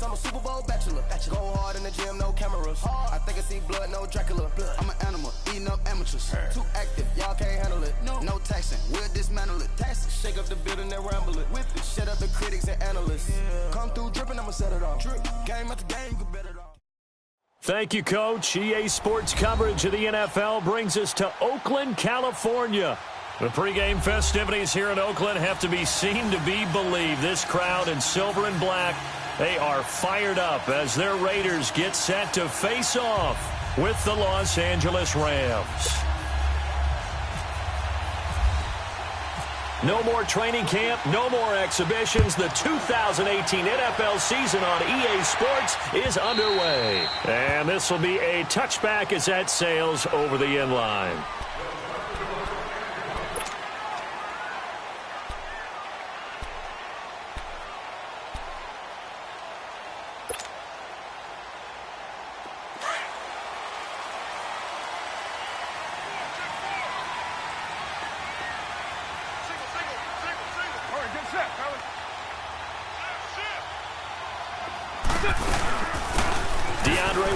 I'm a Super Bowl bachelor. Go hard in the gym, no cameras. I think I see blood, no Dracula. I'm an animal, eating up amateurs. Too active, y'all can't handle it. No taxing, we'll dismantle it. Shake up the building and ramble it. Whip it, shut up the critics and analysts. Come through dripping, I'ma set it off. Game after game, you can bet it off. Thank you, Coach. EA Sports coverage of the NFL brings us to Oakland, California. The pregame festivities here in Oakland have to be seen to be believed. This crowd in silver and black, they are fired up as their Raiders get set to face off with the Los Angeles Rams. No more training camp, no more exhibitions. The 2018 NFL season on EA Sports is underway. And this will be a touchback as that sails over the end line.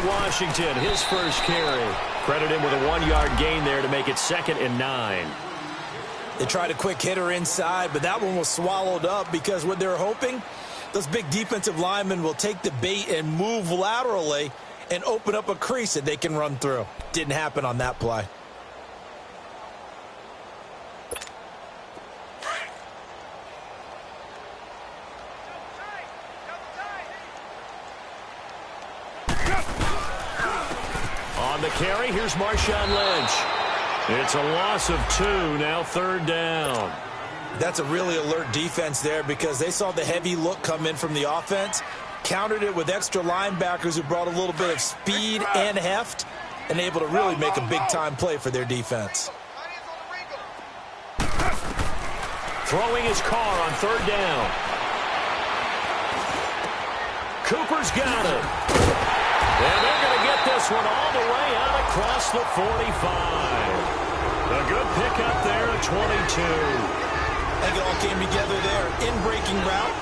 Washington, his first carry. Credit him with a 1-yard gain there to make it 2nd and 9. They tried a quick hitter inside, but that one was swallowed up because what they're hoping, those big defensive linemen will take the bait and move laterally and open up a crease that they can run through. Didn't happen on that play. Carry, here's Marshawn Lynch. It's a loss of 2, now 3rd down. That's a really alert defense there because they saw the heavy look come in from the offense, countered it with extra linebackers who brought a little bit of speed and heft, and able to really make a big-time play for their defense. Throwing his car on 3rd down. Cooper's got it. And they're going to get this one all the way out across the 45. A good pickup there at 22. I think it all came together there. In-breaking route,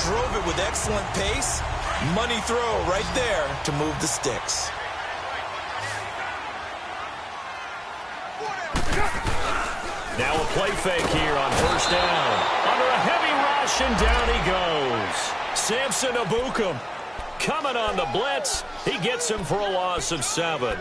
drove it with excellent pace. Money throw right there to move the sticks. Now a play fake here on 1st down. Under a heavy rush, and down he goes. Samson Ebukam coming on the blitz. He gets him for a loss of 7.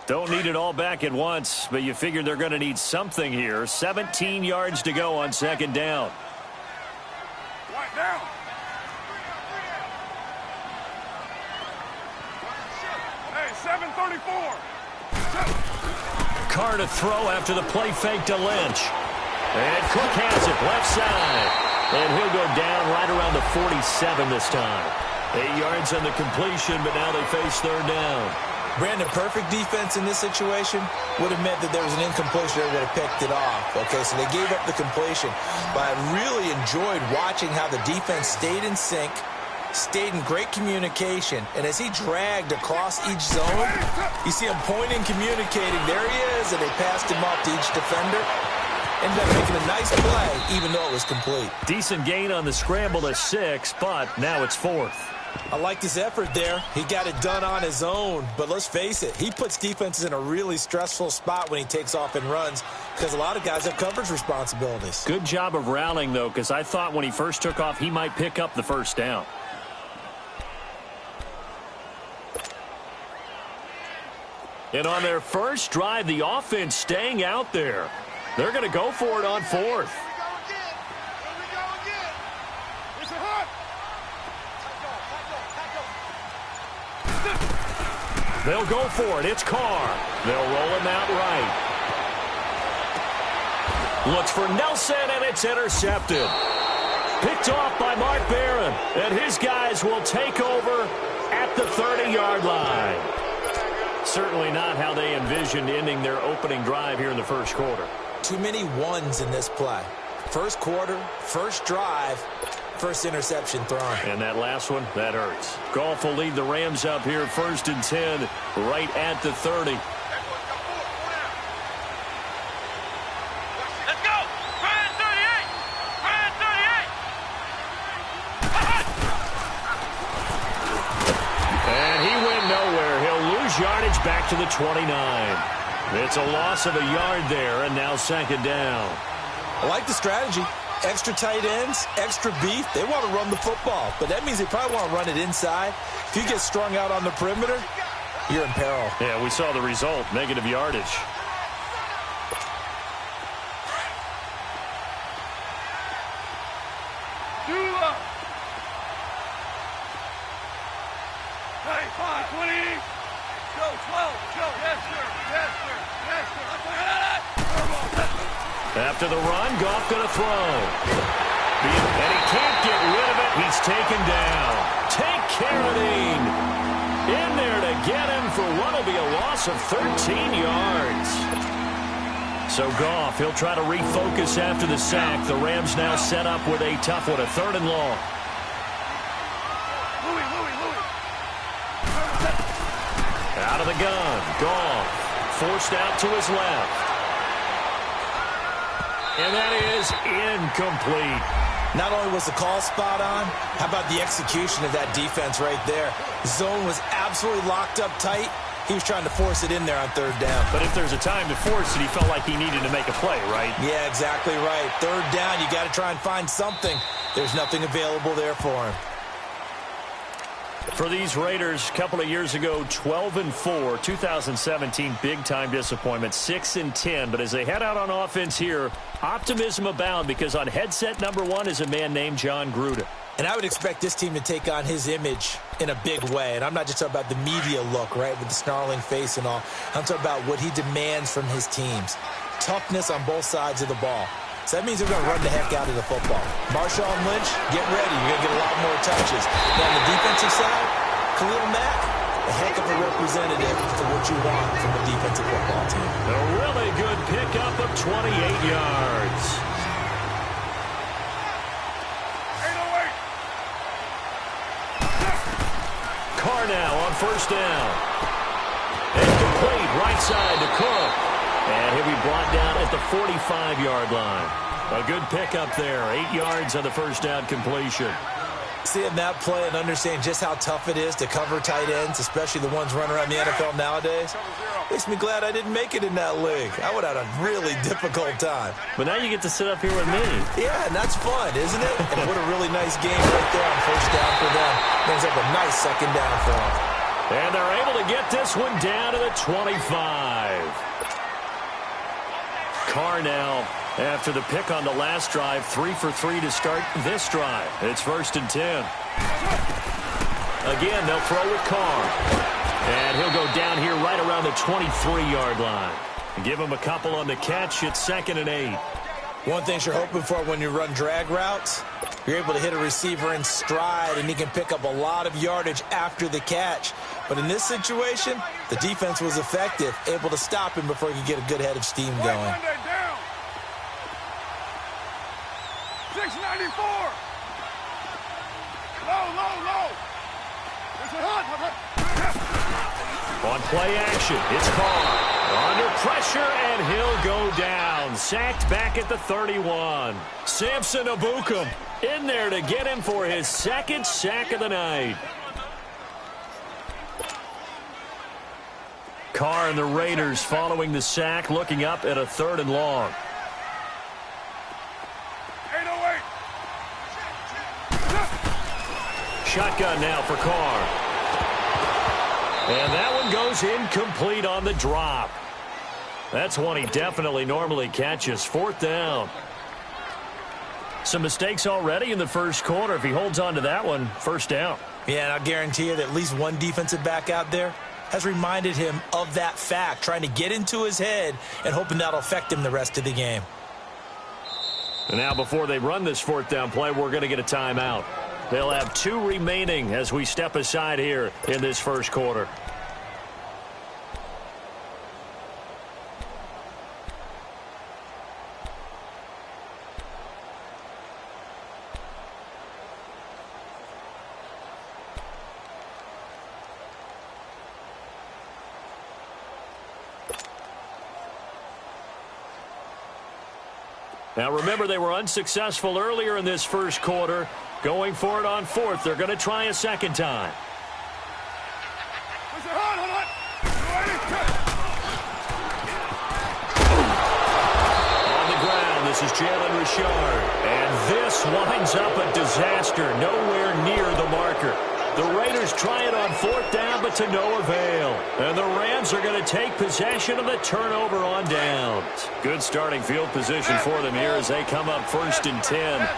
Don't need it all back at once, but you figure they're going to need something here. 17 yards to go on 2nd down. Hey, 7:34. Carr to throw after the play fake to Lynch. And Cook has it left side. And he'll go down right around the 47 this time. 8 yards on the completion, but now they face 3rd down. Brandon, perfect defense in this situation would have meant that there was an incompletion. They would have picked it off. Okay, so they gave up the completion. But I really enjoyed watching how the defense stayed in sync, stayed in great communication, and as he dragged across each zone, you see him pointing, communicating. There he is, and they passed him off to each defender. Ended up making a nice play, even though it was complete. Decent gain on the scramble to 6, but now it's 4th. I liked his effort there. He got it done on his own, but let's face it, he puts defenses in a really stressful spot when he takes off and runs because a lot of guys have coverage responsibilities. Good job of rallying, though, because I thought when he first took off, he might pick up the 1st down. And on their first drive, the offense staying out there. They're going to go for it on 4th. They'll go for it. It's Carr. They'll roll him out right. Looks for Nelson, and it's intercepted. Picked off by Mark Barron. And his guys will take over at the 30-yard line. Certainly not how they envisioned ending their opening drive here in the 1st quarter. Too many ones in this play. 1st quarter, 1st drive, 1st interception thrown. And that last one, that hurts. Goff will lead the Rams up here 1st and 10 right at the 30. lose yardage back to the 29. It's a loss of a yard there, and now second down. I like the strategy. Extra tight ends, extra beef. They want to run the football, but that means they probably want to run it inside. If you get strung out on the perimeter, you're in peril. Yeah, we saw the result, negative yardage. Hey, 5, 20. Go, 12. Go. Yes, sir. Yes, sir. Yes, sir. After the run, Goff going to throw. And he can't get rid of it. He's taken down. Take Carradine in there to get him for what will be a loss of 13 yards. So Goff, he'll try to refocus after the sack. The Rams now set up with a tough one, a 3rd and long. Out of the gun, Goff forced out to his left. And that is incomplete. Not only was the call spot on, how about the execution of that defense right there? Zone was absolutely locked up tight. He was trying to force it in there on 3rd down. But if there's a time to force it, he felt like he needed to make a play, right? Yeah, exactly right. 3rd down, you got to try and find something. There's nothing available there for him. For these Raiders, a couple of years ago, 12-4, 2017, big-time disappointment, 6-10. But as they head out on offense here, optimism abound because on headset number 1 is a man named John Gruden. And I would expect this team to take on his image in a big way. And I'm not just talking about the media look, right, with the snarling face and all. I'm talking about what he demands from his teams. Toughness on both sides of the ball. So that means they're going to run the heck out of the football. Marshawn Lynch, get ready. You're going to get a lot more touches. Now, on the defensive side, Khalil Mack, a heck of a representative for what you want from a defensive football team. A really good pickup of 28 yards. 808. Carr now on 1st down. Incomplete, right side to Cook. And he'll be brought down at the 45-yard line. A good pickup there. 8 yards on the 1st down completion. Seeing that play and understanding just how tough it is to cover tight ends, especially the ones running around the NFL nowadays, makes me glad I didn't make it in that league. I would have had a really difficult time. But now you get to sit up here with me. Yeah, and that's fun, isn't it? And what a really nice game right there on 1st down for them. Brings up a nice 2nd down for them. And they're able to get this one down to the 25. Carr now, after the pick on the last drive, 3 for 3 to start this drive. It's 1st and 10. Again, they'll throw with Carr. And he'll go down here right around the 23-yard line. Give him a couple on the catch. It's 2nd and 8. One thing you're hoping for when you run drag routes, you're able to hit a receiver in stride, and he can pick up a lot of yardage after the catch. But in this situation, the defense was effective, able to stop him before he could get a good head of steam going. 694. Low. On play action, it's Carr. Under pressure, and he'll go down. Sacked back at the 31. Samson Abukum in there to get him for his 2nd sack of the night. Carr and the Raiders following the sack, looking up at a 3rd and long. 808. Shotgun now for Carr. And that one goes incomplete on the drop. That's one he definitely normally catches. 4th down. Some mistakes already in the 1st quarter. If he holds on to that one, 1st down. Yeah, and I'll guarantee you that at least one defensive back out there has reminded him of that fact, trying to get into his head and hoping that'll affect him the rest of the game. And now before they run this 4th down play, we're going to get a timeout. They'll have 2 remaining as we step aside here in this 1st quarter. Now remember, they were unsuccessful earlier in this 1st quarter. Going for it on 4th. They're going to try a 2nd time. is Jalen Richard. And this winds up a disaster, nowhere near the marker. The Raiders try it on 4th down, but to no avail. And the Rams are going to take possession of the turnover on downs. Good starting field position for them here as they come up 1st and 10.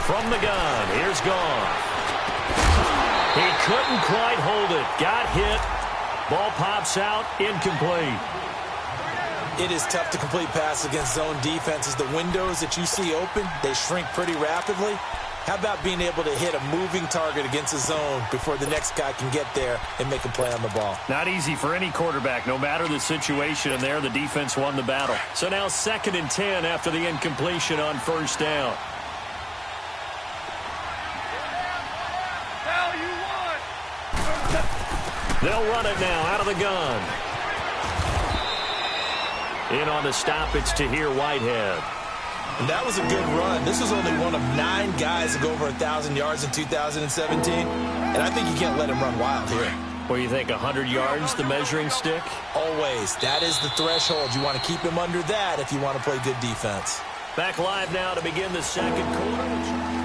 From the gun, here's Goff. He couldn't quite hold it. Got hit. Ball pops out, incomplete. It is tough to complete passes against zone defenses. The windows that you see open, they shrink pretty rapidly. How about being able to hit a moving target against a zone before the next guy can get there and make a play on the ball? Not easy for any quarterback, no matter the situation, and there the defense won the battle. So now 2nd and 10 after the incompletion on 1st down. They'll run it now out of the gun. In on the stop, it's Tahir Whitehead. And that was a good run. This was only one of 9 guys to go over 1,000 yards in 2017. And I think you can't let him run wild here. What do you think, 100 yards, the measuring stick? Always. That is the threshold. You want to keep him under that if you want to play good defense. Back live now to begin the 2nd quarter.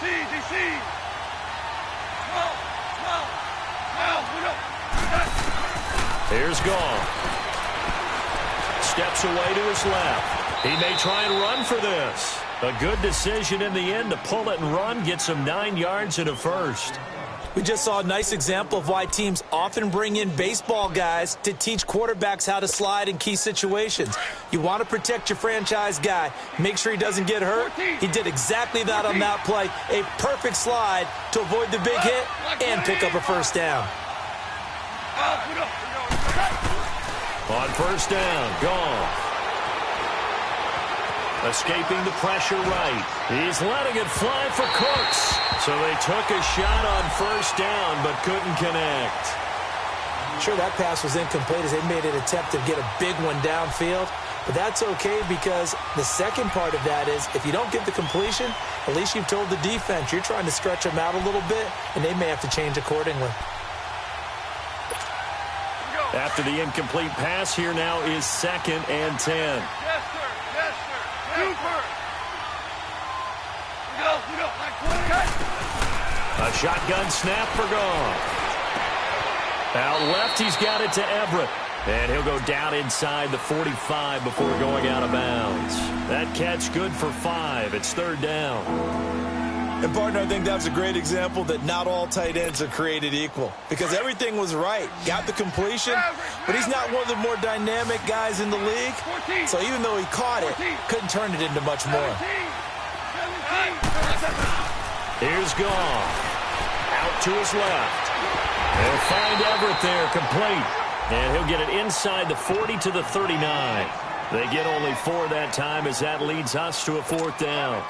DC. Here's Goff. Steps away to his left. He may try and run for this. A good decision in the end to pull it and run, get some 9 yards and a first. We just saw a nice example of why teams often bring in baseball guys to teach quarterbacks how to slide in key situations. You want to protect your franchise guy. Make sure he doesn't get hurt. He did exactly that on that play. A perfect slide to avoid the big hit and pick up a 1st down. On 1st down, Goff. Escaping the pressure right. He's letting it fly for Cooks. So they took a shot on 1st down, but couldn't connect. Sure, that pass was incomplete as they made an attempt to get a big one downfield. But that's okay because the second part of that is if you don't get the completion, at least you've told the defense you're trying to stretch them out a little bit, and they may have to change accordingly. After the incomplete pass, here now is 2nd and 10. Yes, sir. Yes, sir. Super. We go. A shotgun snap for Goff. Out left, he's got it to Everett. And he'll go down inside the 45 before going out of bounds. That catch good for 5. It's 3rd down. And, partner, I think that was a great example that not all tight ends are created equal. Because everything was right. Got the completion, but he's not one of the more dynamic guys in the league. So even though he caught it, couldn't turn it into much more. Here's Goff. Out to his left. They'll find Everett there, complete. And he'll get it inside the 40 to the 39. They get only 4 that time as that leads us to a 4th down.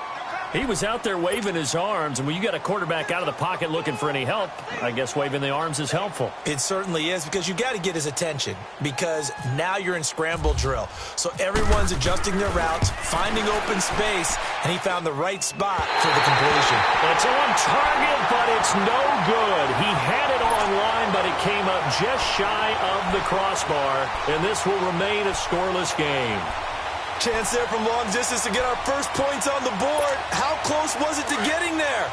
He was out there waving his arms, and when you got a quarterback out of the pocket looking for any help, I guess waving the arms is helpful. It certainly is, because you got to get his attention, because now you're in scramble drill. So everyone's adjusting their routes, finding open space, and he found the right spot for the completion. It's on target, but it's no good. He had it on line, but it came up just shy of the crossbar, and this will remain a scoreless game. Chance there from long distance to get our first points on the board. How close was it to getting there?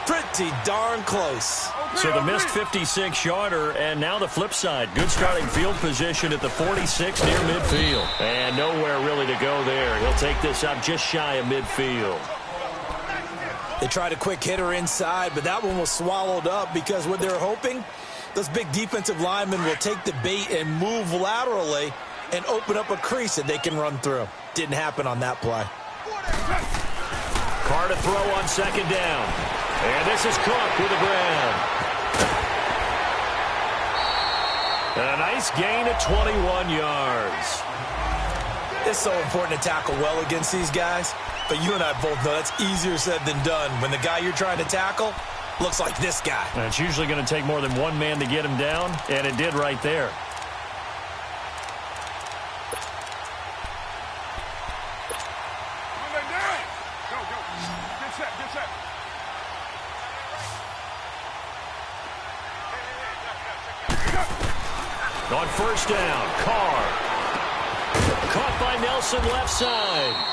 Pretty darn close. So the missed 56-yarder, and now the flip side. Good starting field position at the 46 near midfield. And nowhere really to go there. He'll take this up just shy of midfield. They tried a quick hitter inside, but that one was swallowed up because what they're hoping, those big defensive linemen will take the bait and move laterally and open up a crease that they can run through. Didn't happen on that play. Carr to throw on 2nd down. And this is Cook with the grab. And a nice gain of 21 yards. It's so important to tackle well against these guys. But you and I both know that's easier said than done when the guy you're trying to tackle looks like this guy. And it's usually going to take more than one man to get him down, and it did right there. On first down, Carr. Caught by Nelson left side.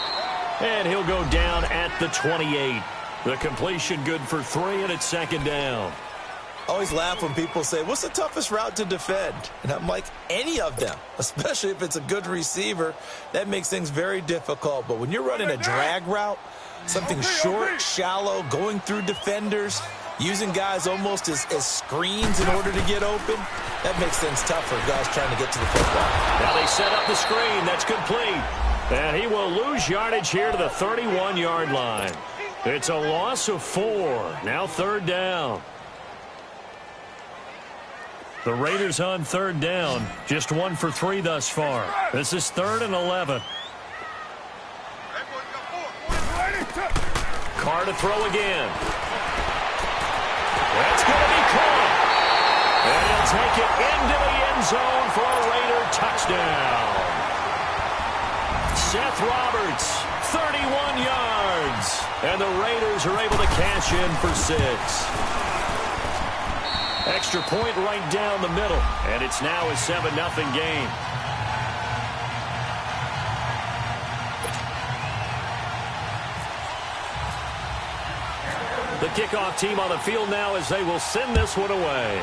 And he'll go down at the 28. The completion good for 3, and it's second down. Always laugh when people say, what's the toughest route to defend? And I'm like, any of them, especially if it's a good receiver. That makes things very difficult. But when you're running a drag route, something short, shallow, going through defenders, using guys almost as screens in order to get open, that makes things tough for guys trying to get to the football. Now they set up the screen. That's complete. And he will lose yardage here to the 31-yard line. It's a loss of 4. Now third down. The Raiders on third down. Just 1 for 3 thus far. This is 3rd and 11. Carr to throw again. That's going to be caught. And he'll take it into the end zone for a Raider touchdown. Seth Roberts, 31 yards. And the Raiders are able to cash in for 6. Extra point right down the middle. And it's now a 7-0 game. The kickoff team on the field now as they will send this one away.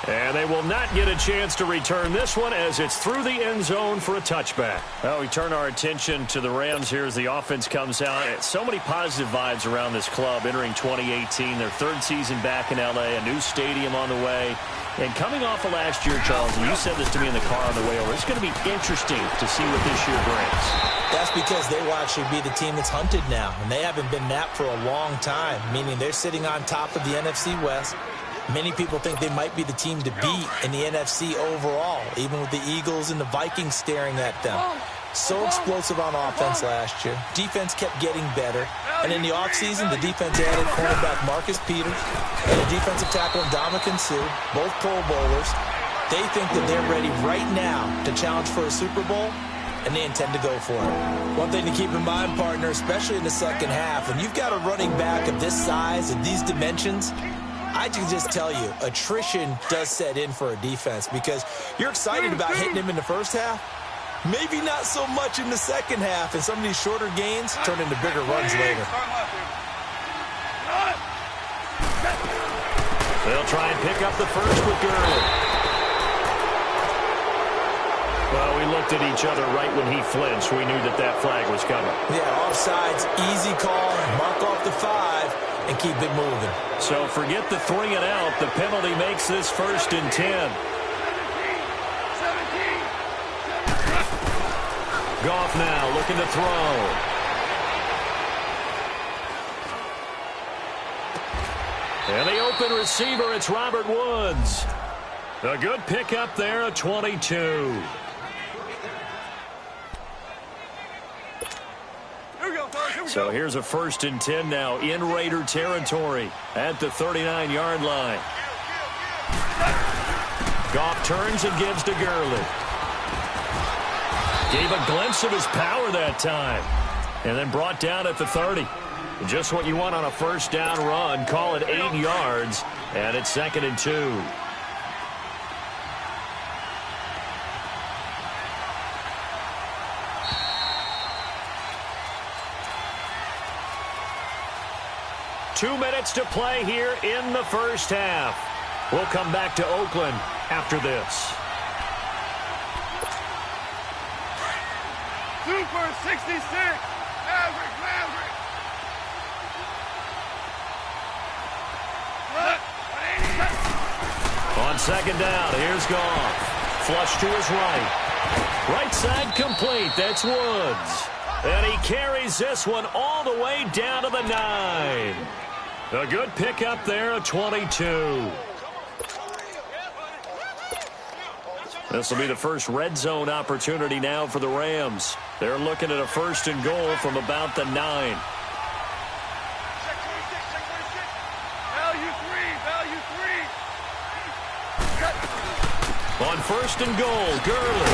And they will not get a chance to return this one as it's through the end zone for a touchback. Well, we turn our attention to the Rams here as the offense comes out. So many positive vibes around this club entering 2018. Their 3rd season back in L.A., a new stadium on the way. And coming off of last year, Charles, and you said this to me in the car on the way over, it's going to be interesting to see what this year brings. That's because they will actually be the team that's hunted now. And they haven't been that for a long time, meaning they're sitting on top of the NFC West. Many people think they might be the team to beat in the NFC overall, even with the Eagles and the Vikings staring at them. So explosive on offense last year. Defense kept getting better. And in the offseason, the defense added cornerback Marcus Peters and a defensive tackle Ndamukong Suh, both Pro Bowlers. They think that they're ready right now to challenge for a Super Bowl, and they intend to go for it. One thing to keep in mind, partner, especially in the second half, when you've got a running back of this size and these dimensions, I can just tell you, attrition does set in for a defense because you're excited about hitting him in the first half. Maybe not so much in the second half, and some of these shorter gains turn into bigger runs later. They'll try and pick up the first with Gurley. Well, we looked at each other right when he flinched. We knew that that flag was coming. Yeah, offsides, easy call, mark off the 5. And keep it moving. So forget the 3 and out. The penalty makes this 1st and 10. Goff now looking to throw. And the open receiver, it's Robert Woods. A good pickup there, a 22. So here's a 1st and 10 now in Raider territory at the 39-yard line. Goff turns and gives to Gurley. Gave a glimpse of his power that time. And then brought down at the 30. Just what you want on a 1st down run. Call it 8 yards. And it's 2nd and 2. Two minutes to play here in the first half. We'll come back to Oakland after this. Super 66. Maverick. On 2nd down, here's Goff. Flush to his right. Right side complete. That's Woods. And he carries this one all the way down to the 9. A good pickup there, a 22. This will be the first red zone opportunity now for the Rams. They're looking at a 1st and goal from about the 9. Value 3. On 1st and goal, Gurley.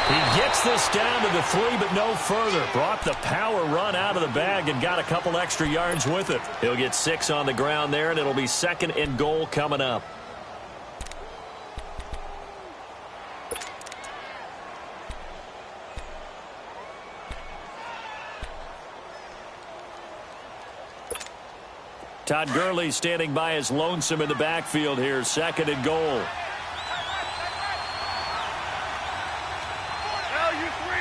He gets this down to the 3, but no further. Brought the power run out of the bag and got a couple extra yards with it. He'll get 6 on the ground there, and it'll be 2nd and goal coming up. Todd Gurley standing by his lonesome in the backfield here. 2nd and goal. Value 3.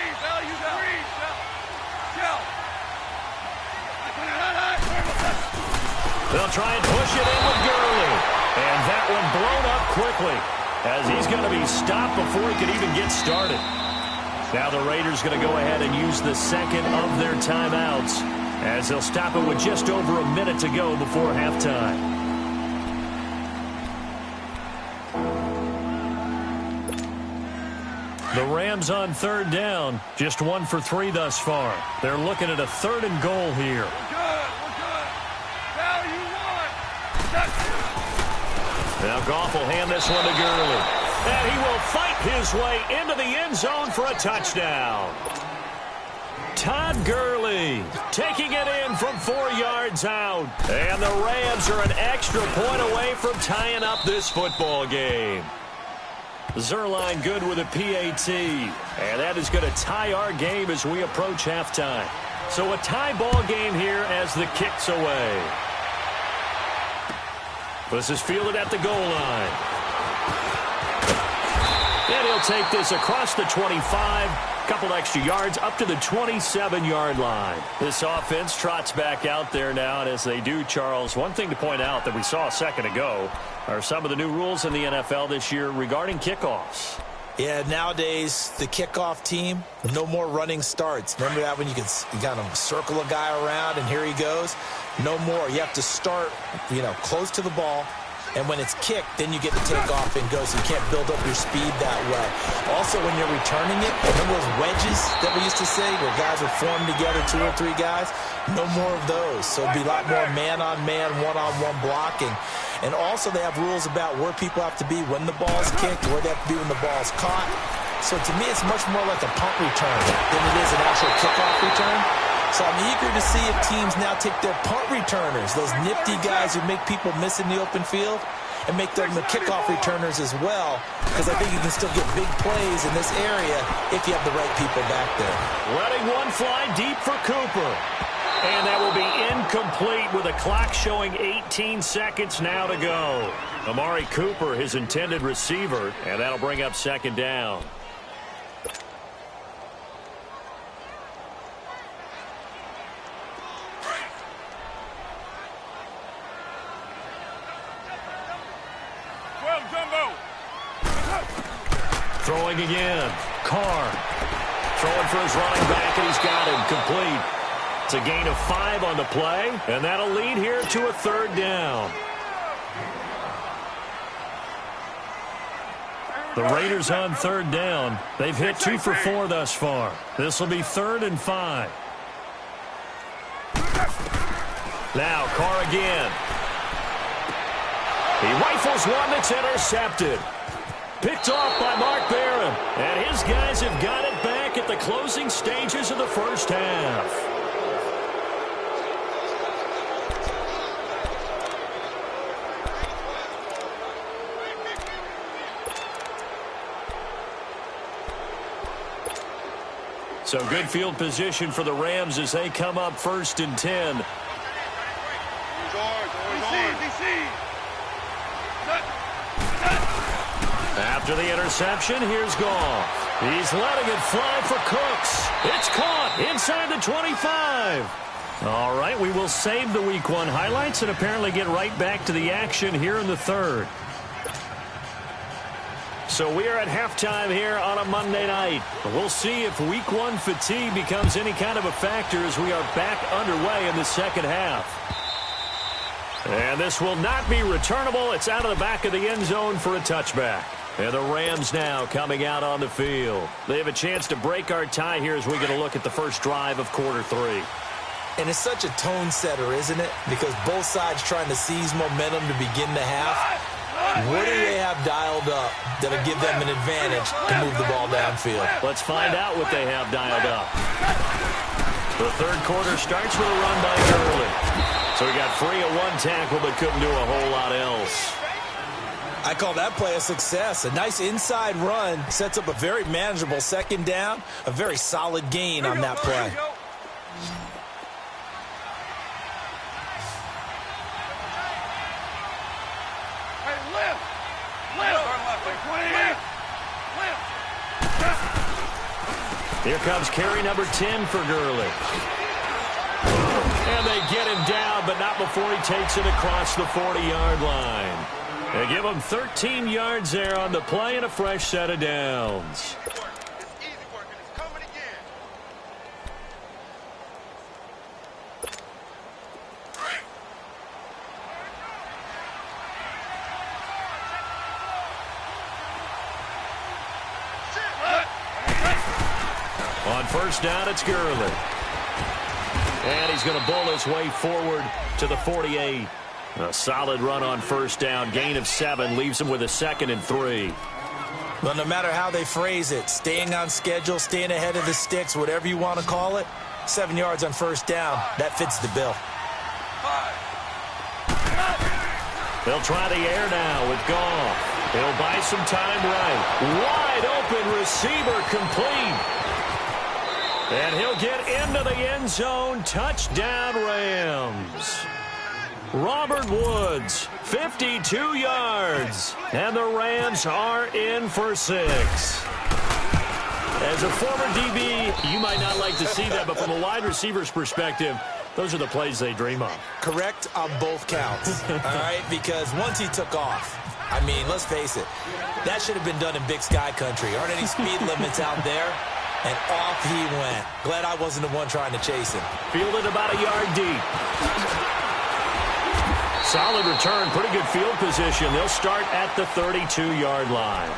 They'll try and push it in with Gurley. And that one blown up quickly as he's going to be stopped before he could even get started. Now the Raiders going to go ahead and use the 2nd of their timeouts as they'll stop it with just over a minute to go before halftime. The Rams on 3rd down, just 1 for 3 thus far. They're looking at a 3rd and goal here. We're good. Value 1. Now Goff will hand this one to Gurley. And he will fight his way into the end zone for a touchdown. Todd Gurley taking it in from 4 yards out. And the Rams are an extra point away from tying up this football game. Zerline good with a PAT. And that is going to tie our game as we approach halftime. So a tie ball game here as the kick's away. This is fielded at the goal line. And he'll take this across the 25. Couple extra yards up to the 27-yard line. This offense trots back out there now, and as they do, Charles, one thing to point out that we saw a second ago are some of the new rules in the NFL this year regarding kickoffs. Yeah, nowadays, the kickoff team, no more running starts. Remember that when you got to circle a guy around and here he goes? No more. You have to start, close to the ball. And when it's kicked, then you get to take off and go, so you can't build up your speed that way. Also, when you're returning it, remember those wedges that we used to say where guys would form together, 2 or 3 guys? No more of those. So it'd be a lot more man-on-man, one-on-one blocking. And also, they have rules about where people have to be when the ball's kicked, where they have to be when the ball's caught. So to me, it's much more like a punt return than it is an actual kickoff return. So I'm eager to see if teams now take their punt returners, those nifty guys who make people miss in the open field, and make them the kickoff returners as well, because I think you can still get big plays in this area if you have the right people back there. Letting one fly deep for Cooper. And that will be incomplete with a clock showing 18 seconds now to go. Amari Cooper, his intended receiver, and that'll bring up 2nd down. Throwing again. Carr. Throwing for his running back, and he's got him complete. It's a gain of 5 on the play, and that'll lead here to a 3rd down. The Raiders on 3rd down. They've hit 2 for 4 thus far. This will be 3rd and 5. Now Carr again. He rifles one that's intercepted. Picked off by Mark Barron. And his guys have got it back at the closing stages of the first half. So good field position for the Rams as they come up 1st and 10. After the interception, here's Goff. He's letting it fly for Cooks. It's caught inside the 25. All right, we will save the Week 1 highlights and apparently get right back to the action here in the 3rd. So we are at halftime here on a Monday night. We'll see if Week 1 fatigue becomes any kind of a factor as we are back underway in the 2nd half. And this will not be returnable. It's out of the back of the end zone for a touchback. And the Rams now coming out on the field. They have a chance to break our tie here as we get a look at the first drive of quarter 3. And it's such a tone setter, isn't it? Because both sides trying to seize momentum to begin the half. What do they have dialed up that'll give them an advantage to move the ball downfield? Let's find out what they have dialed up. The third quarter starts with a run by Gurley. So he got free of one tackle but couldn't do a whole lot else. I call that play a success. A nice inside run sets up a very manageable second down. A very solid gain on that play. Here comes carry number 10 for Gurley. And they get him down, but not before he takes it across the 40-yard line. They give him 13 yards there on the play and a fresh set of downs. On first down, it's Gurley. And he's going to bull his way forward to the 48. A solid run on first down. Gain of 7 leaves him with a 2nd and 3. Well, no matter how they phrase it, staying on schedule, staying ahead of the sticks, whatever you want to call it, 7 yards on first down, that fits the bill. They'll try the air now with Goff. He'll buy some time right. Wide open receiver complete. And he'll get into the end zone. Touchdown, Rams. Robert Woods, 52 yards. And the Rams are in for 6. As a former DB, you might not like to see that, but from a wide receiver's perspective, those are the plays they dream of. Correct on both counts, all right? Because once he took off, I mean, let's face it, that should have been done in Big Sky country. Aren't any speed limits out there? And off he went. Glad I wasn't the one trying to chase him. Fielded about a yard deep. Solid return, pretty good field position. They'll start at the 32-yard line.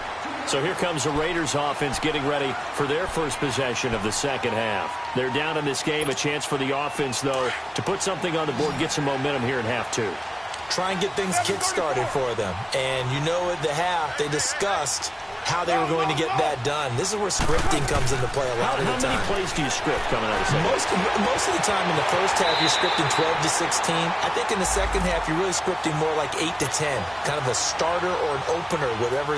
So here comes the Raiders offense getting ready for their first possession of the second half. They're down in this game. A chance for the offense, though, to put something on the board, get some momentum here in half 2. Try and get things kick-started for them. And you know at the half, they discussed how they were going to get that done. This is where scripting comes into play a lot of the time. How many plays do you script coming out of the second? Most of the time in the first half, you're scripting 12 to 16. I think in the second half, you're really scripting more like 8 to 10. Kind of a starter or an opener, whatever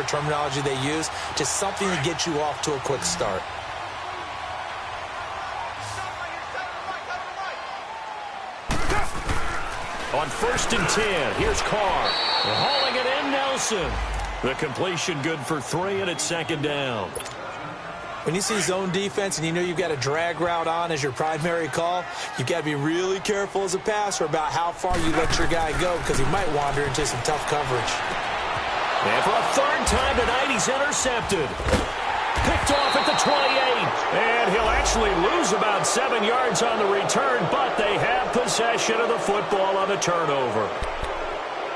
terminology they use. Just something to get you off to a quick start. On first and 10, here's Carr. Hauling it in, Nelson. The completion good for 3, and it's second down. When you see zone defense and you know you've got a drag route on as your primary call, you've got to be really careful as a passer about how far you let your guy go because he might wander into some tough coverage. And for a third time tonight, he's intercepted. Picked off at the 28. And he'll actually lose about 7 yards on the return, but they have possession of the football on the turnover.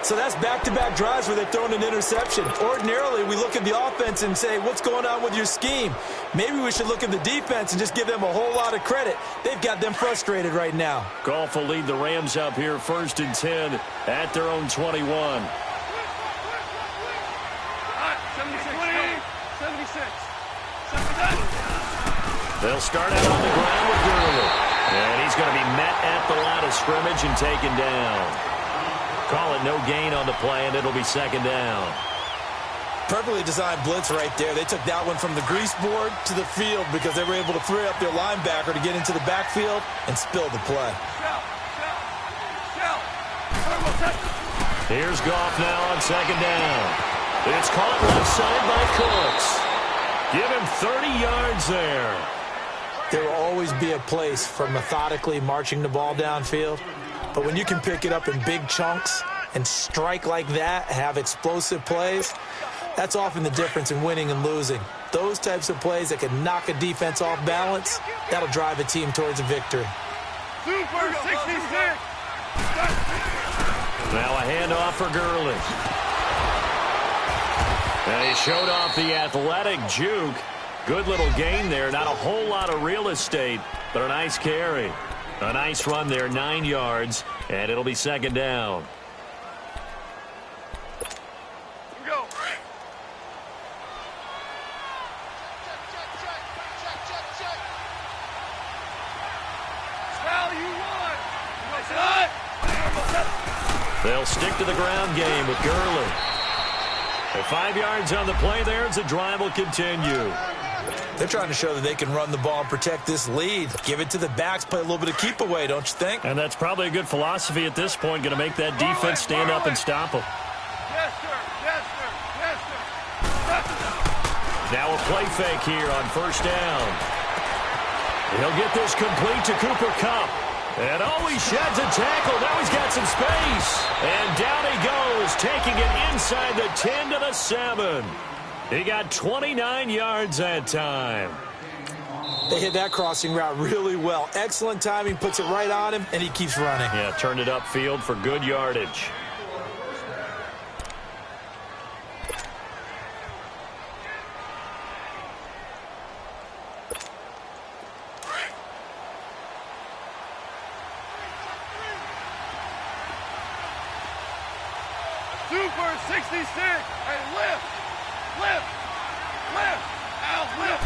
So that's back-to-back drives where they've thrown an interception. Ordinarily, we look at the offense and say, what's going on with your scheme? Maybe we should look at the defense and just give them a whole lot of credit. They've got them frustrated right now. Goff will lead the Rams up here first and 10 at their own 21. 76. They'll start out on the ground with Gurley. And he's going to be met at the line of scrimmage and taken down. Call it no gain on the play, and it'll be second down. Perfectly designed blitz right there. They took that one from the grease board to the field because they were able to free up their linebacker to get into the backfield and spill the play. Here's Goff now on second down. It's caught left side by Cooks. Give him 30 yards there. There will always be a place for methodically marching the ball downfield. But when you can pick it up in big chunks and strike like that, have explosive plays, that's often the difference in winning and losing. Those types of plays that can knock a defense off balance, that'll drive a team towards a victory. Super 66. Now a handoff for Gurley. And he showed off the athletic juke. Good little gain there. Not a whole lot of real estate, but a nice carry. A nice run there, 9 yards, and it'll be second down. Go. They'll stick to the ground game with Gurley. At 5 yards on the play there as the drive will continue. They're trying to show that they can run the ball and protect this lead. Give it to the backs, play a little bit of keep away, don't you think? And that's probably a good philosophy at this point, going to make that defense stand up and stop them. Yes, sir. Yes, sir. Yes, sir. Now a play fake here on first down. He'll get this complete to Cooper Kupp. And he sheds a tackle. Now he's got some space. And down he goes, taking it inside the 10 to the 7. He got 29 yards that time. They hit that crossing route really well. Excellent timing, puts it right on him, and he keeps running. Yeah, turned it upfield for good yardage. Super 66. Hey, lift. Lift. Lift. Out, lift.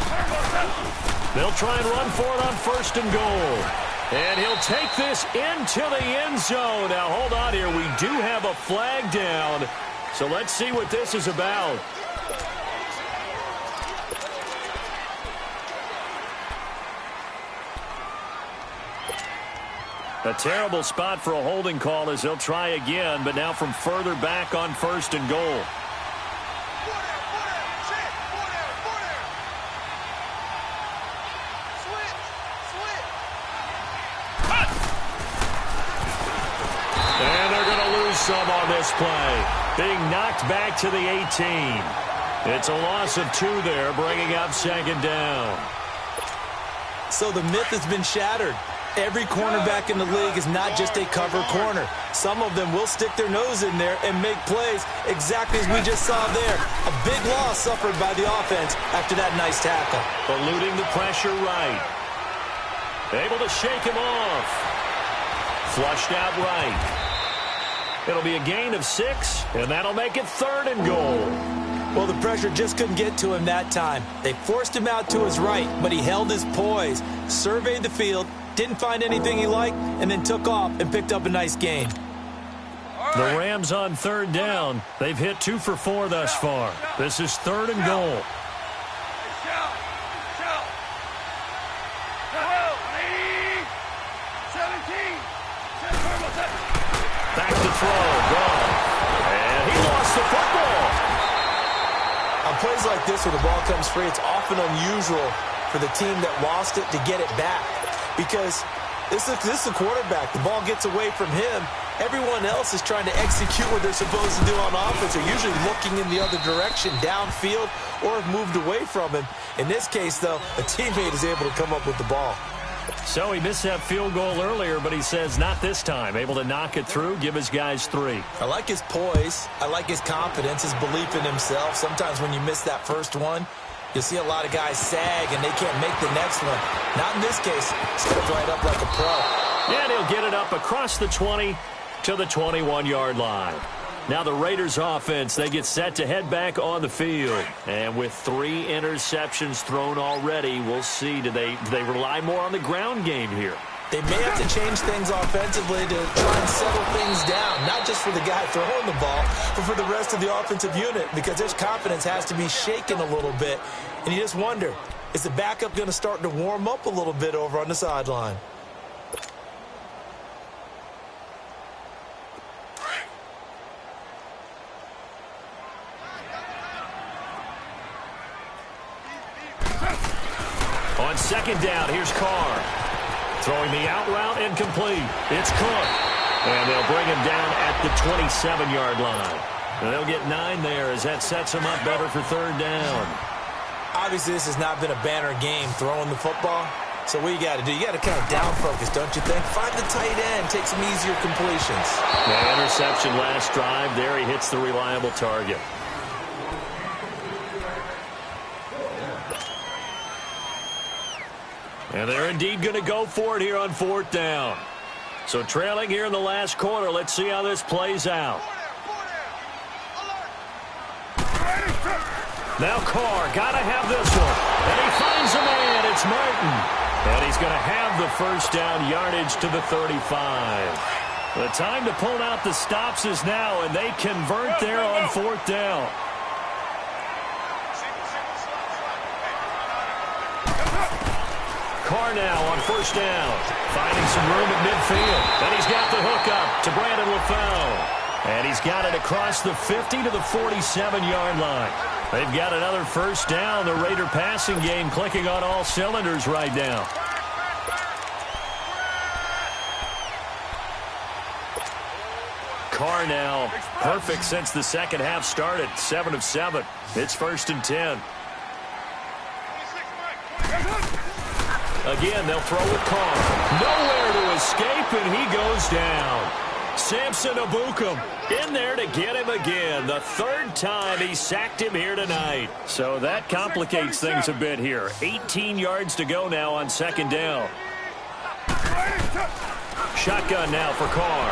They'll try and run for it on first and goal. And he'll take this into the end zone. Now, hold on here. We do have a flag down. So let's see what this is about. A terrible spot for a holding call as they'll try again, but now from further back on first and goal. And they're going to lose some on this play. Being knocked back to the 18. It's a loss of 2 there, bringing up second down. So the myth has been shattered. Every cornerback in the league is not just a cover corner. Some of them will stick their nose in there and make plays exactly as we just saw there. A big loss suffered by the offense after that nice tackle. Eluding the pressure right. Able to shake him off. Flushed out right. It'll be a gain of 6, and that'll make it 3rd and goal. Well, the pressure just couldn't get to him that time. They forced him out to his right, but he held his poise, surveyed the field, didn't find anything he liked, and then took off and picked up a nice gain. The Rams on 3rd down. They've hit 2 for 4 thus far. This is 3rd and goal. Back to throw. Gone. And he lost the football. On plays like this where the ball comes free, it's often unusual for the team that lost it to get it back. Because this is a quarterback. The ball gets away from him. Everyone else is trying to execute what they're supposed to do on offense. They're usually looking in the other direction, downfield, or have moved away from him. In this case, though, a teammate is able to come up with the ball. So he missed that field goal earlier, but he says not this time. Able to knock it through, give his guys 3. I like his poise. I like his confidence, his belief in himself. Sometimes when you miss that first one, you'll see a lot of guys sag and they can't make the next one. Not in this case. Stepped right up like a pro. And he'll get it up across the 20 to the 21-yard line. Now the Raiders offense, they get set to head back on the field. And with 3 interceptions thrown already, we'll see. Do they rely more on the ground game here? They may have to change things offensively to try and settle things down. Not just for the guy throwing the ball, but for the rest of the offensive unit. Because their confidence has to be shaken a little bit. And you just wonder, is the backup going to start to warm up a little bit over on the sideline? On second down, here's Carr. Throwing the out route incomplete. It's Cook. And they'll bring him down at the 27-yard line. And they'll get 9 there as that sets him up better for 3rd down. Obviously, this has not been a banner game throwing the football. So what you got to do, you got to kind of down focus, don't you think? Find the tight end, take some easier completions. The interception last drive. There he hits the reliable target. And they're indeed going to go for it here on 4th down. So trailing here in the last quarter. Let's see how this plays out. Now Carr, got to have this one. And he finds a man. It's Martin. And he's going to have the first down yardage to the 35. The time to pull out the stops is now, and they convert there on 4th down. Carr now on 1st down. Finding some room at midfield. And he's got the hook up to Brandon LaFell. And he's got it across the 50 to the 47-yard line. They've got another first down. The Raider passing game clicking on all cylinders right now. Carr now perfect since the second half started. 7 of 7. It's 1st and 10. Again, they'll throw with Carr. Nowhere to escape, and he goes down. Samson Abukum in there to get him again. The 3rd time he sacked him here tonight. So that complicates things a bit here. 18 yards to go now on 2nd down. Shotgun now for Carr.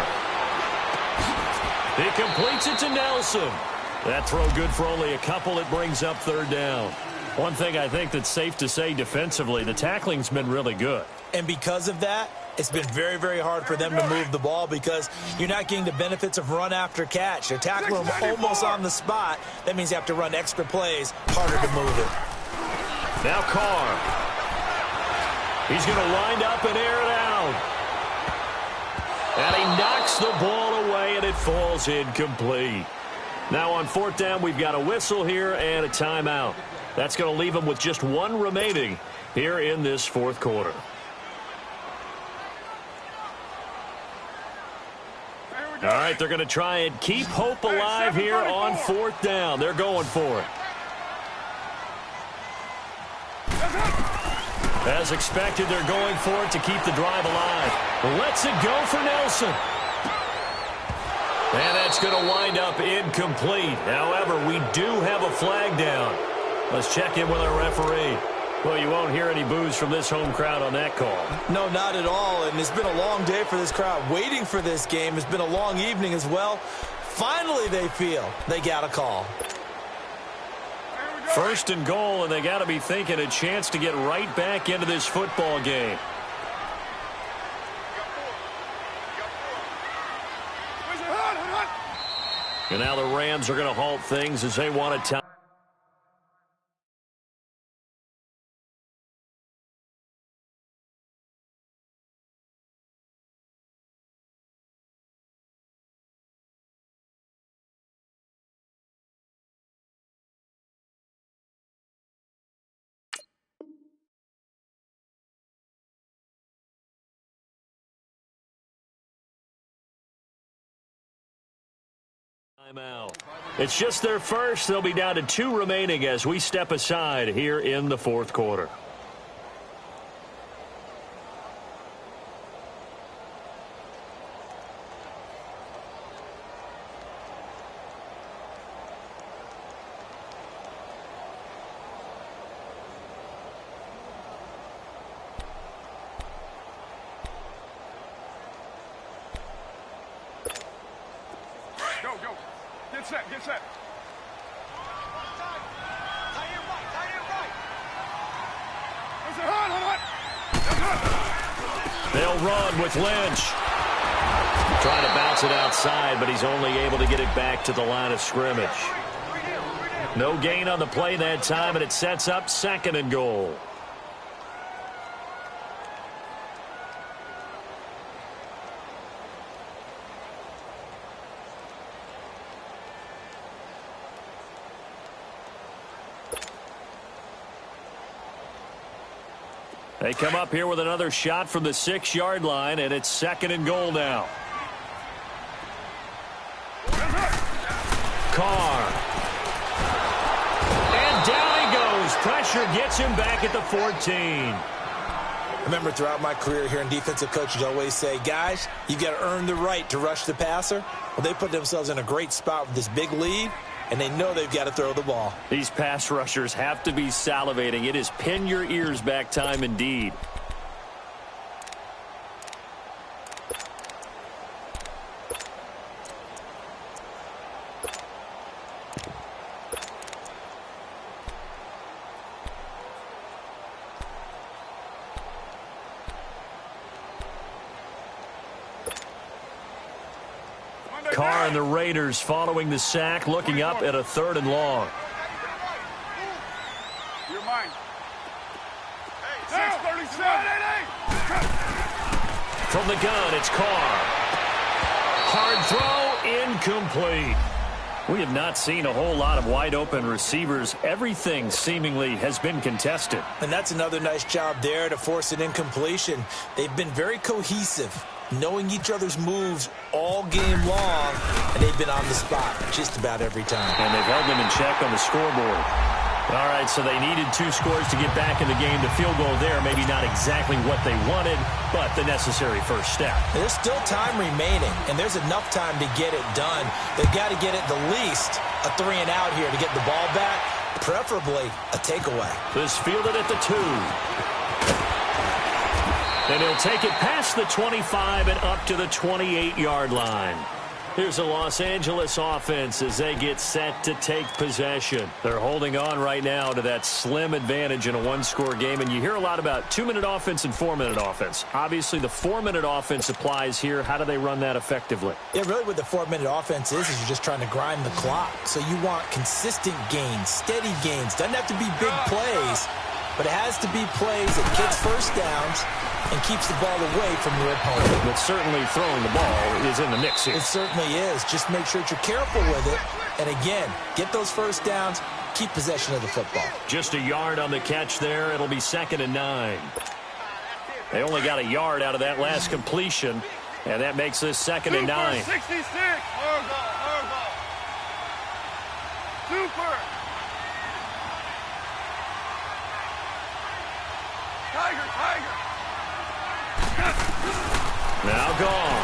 He completes it to Nelson. That throw good for only a couple. It brings up 3rd down. One thing I think that's safe to say defensively, the tackling's been really good. And because of that, it's been very, very hard for them to move the ball because you're not getting the benefits of run after catch. They're tackling them almost on the spot. That means you have to run extra plays, harder to move it. Now Carr. He's going to wind up and air it out. And he knocks the ball away, and it falls incomplete. Now on 4th down, we've got a whistle here and a timeout. That's going to leave them with just 1 remaining here in this 4th quarter. All right, they're going to try and keep hope alive here on 4th down. They're going for it. As expected, they're going for it to keep the drive alive. Lets it go for Nelson. And that's going to wind up incomplete. However, we do have a flag down. Let's check in with our referee. Well, you won't hear any boos from this home crowd on that call. No, not at all. And it's been a long day for this crowd. Waiting for this game. It's been a long evening as well. Finally, they feel they got a call. 1st and goal, and they got to be thinking a chance to get right back into this football game. And now the Rams are going to halt things as they want to tie. Timeout. It's just their first. They'll be down to 2 remaining as we step aside here in the 4th quarter. Get set. They'll run with Lynch. Trying to bounce it outside, but he's only able to get it back to the line of scrimmage. No gain on the play that time, and it sets up 2nd and goal. They come up here with another shot from the 6-yard line, and it's 2nd and goal now. Carr. And down he goes. Pressure gets him back at the 14. I remember throughout my career hearing defensive coaches always say, guys, you got to earn the right to rush the passer. Well, they put themselves in a great spot with this big lead, and they know they've got to throw the ball. These pass rushers have to be salivating. It is pin your ears back time indeed. Carr and the Raiders following the sack, looking up at a 3rd and long. You're mine. 6:37. From the gun, it's Carr. Hard throw, incomplete. We have not seen a whole lot of wide-open receivers. Everything seemingly has been contested. And that's another nice job there to force an incompletion. They've been very cohesive, knowing each other's moves all game long, and they've been on the spot just about every time. And they've held them in check on the scoreboard. All right, so they needed 2 scores to get back in the game. The field goal there, maybe not exactly what they wanted, but the necessary first step. There's still time remaining, and there's enough time to get it done. They've got to get at the least a 3-and-out here to get the ball back, preferably a takeaway. This fielded at the 2. And he'll take it past the 25 and up to the 28-yard line. Here's a Los Angeles offense as they get set to take possession. They're holding on right now to that slim advantage in a 1-score game. And you hear a lot about 2-minute offense and 4-minute offense. Obviously, the 4-minute offense applies here. How do they run that effectively? Yeah, really what the 4-minute offense is you're just trying to grind the clock. So you want consistent gains, steady gains. Doesn't have to be big plays, but it has to be plays that gets first downs and keeps the ball away from your opponent. But certainly throwing the ball is in the mix here. It certainly is. Just make sure that you're careful with it. And again, get those first downs, keep possession of the football. Just a yard on the catch there. It'll be 2nd and 9. They only got a yard out of that last completion, and that makes this 2nd and 9. 66. Horrible. Super. Tiger. Now gone.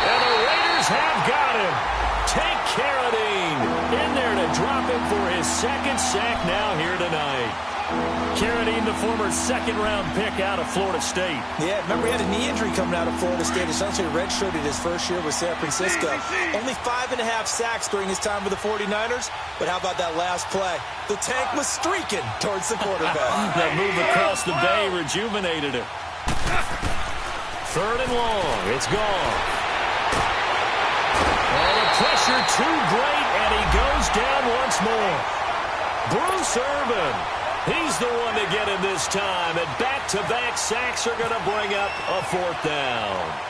And the Raiders have got him. Take Carradine in there to drop him for his 2nd sack now here tonight. Carradine, the former 2nd-round pick out of Florida State. Yeah, remember he had a knee injury coming out of Florida State. Essentially redshirted his first year with San Francisco. Only 5.5 sacks during his time with the 49ers. But how about that last play? The tank was streaking towards the quarterback. That move across the bay rejuvenated him. 3rd and long. It's gone. And the pressure too great, and he goes down once more. Bruce Irvin. He's the one to get him this time, and back-to-back sacks are going to bring up a 4th down.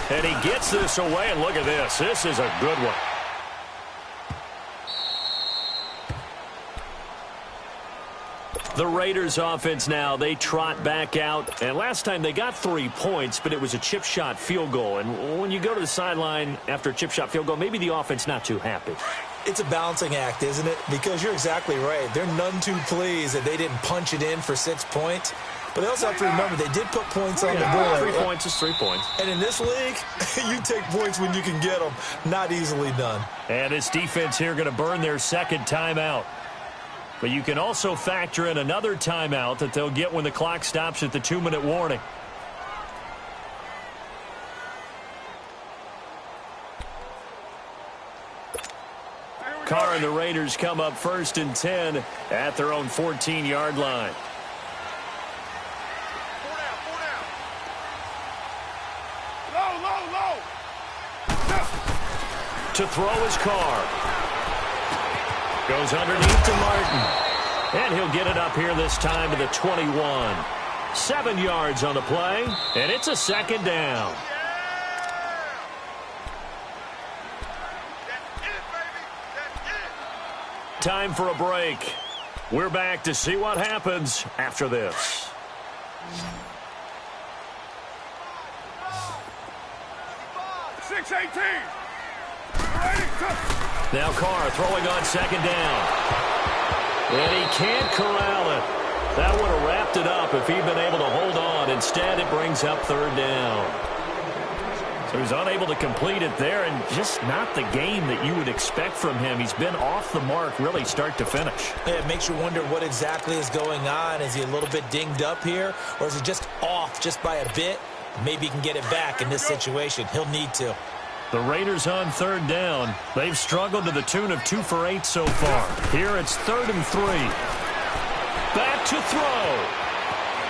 And he gets this away, and look at this. This is a good one. The Raiders offense now, they trot back out. And last time they got 3 points, but it was a chip shot field goal. And when you go to the sideline after a chip shot field goal, maybe the offense not too happy. It's a balancing act, isn't it? Because you're exactly right. They're none too pleased that they didn't punch it in for 6 points. But they also have to remember they did put points on the board. 3 points is 3 points. And in this league, you take points when you can get them. Not easily done. And this defense here going to burn their 2nd timeout. But you can also factor in another timeout that they'll get when the clock stops at the 2-minute warning. Carr and the Raiders come up 1st and 10 at their own 14-yard line. Low. To throw is Carr. Goes underneath to Martin. And he'll get it up here this time to the 21. 7 yards on the play, and it's a 2nd down. Time for a break. We're back to see what happens after this. Now Carr throwing on 2nd down. And he can't corral it. That would have wrapped it up if he'd been able to hold on. Instead, it brings up 3rd down. He was unable to complete it there, and just not the game that you would expect from him. He's been off the mark really start to finish. Yeah, it makes you wonder what exactly is going on. Is he a little bit dinged up here, or is he just off just by a bit? Maybe he can get it back in this situation. He'll need to. The Raiders on third down. They've struggled to the tune of 2 for 8 so far. Here it's 3rd and 3. Back to throw.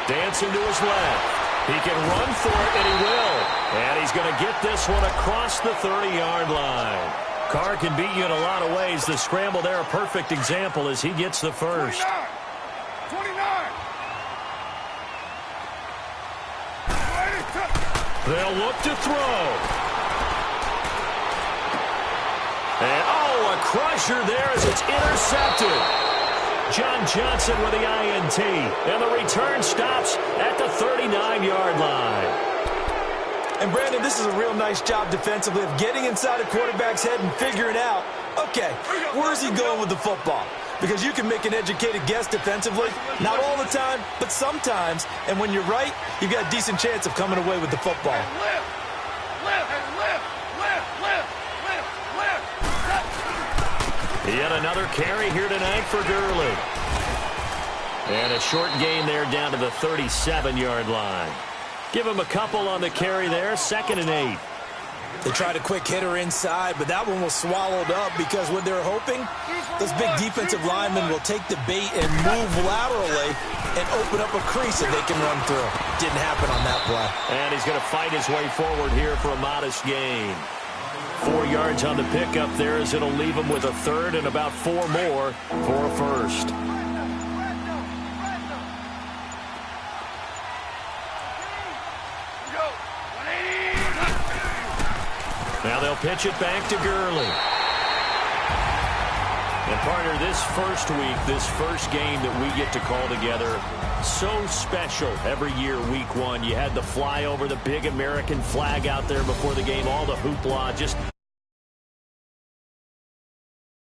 Dancing to his left. He can run for it, and he will. And he's going to get this one across the 30-yard line. Carr can beat you in a lot of ways. The scramble there, a perfect example as he gets the first. 29. They'll look to throw. And, oh, a crusher there as it's intercepted. John Johnson with the INT. And the return stops at the 39-yard line. And, Brandon, this is a real nice job defensively of getting inside a quarterback's head and figuring out, okay, where is he going with the football? Because you can make an educated guess defensively. Not all the time, but sometimes. And when you're right, you've got a decent chance of coming away with the football. Yet another carry here tonight for Gurley. And a short gain there down to the 37-yard line. Give him a couple on the carry there, 2nd and 8. They tried a quick hitter inside, but that one was swallowed up because what they're hoping, those big defensive linemen will take the bait and move laterally and open up a crease that they can run through. Didn't happen on that play. And he's going to fight his way forward here for a modest gain. 4 yards on the pickup there as it'll leave him with a 3rd and about 4 more for a first. Now they'll pitch it back to Gurley. And partner, this first week, this first game that we get to call together, so special every year, week 1. You had the flyover, the big American flag out there before the game, all the hoopla, just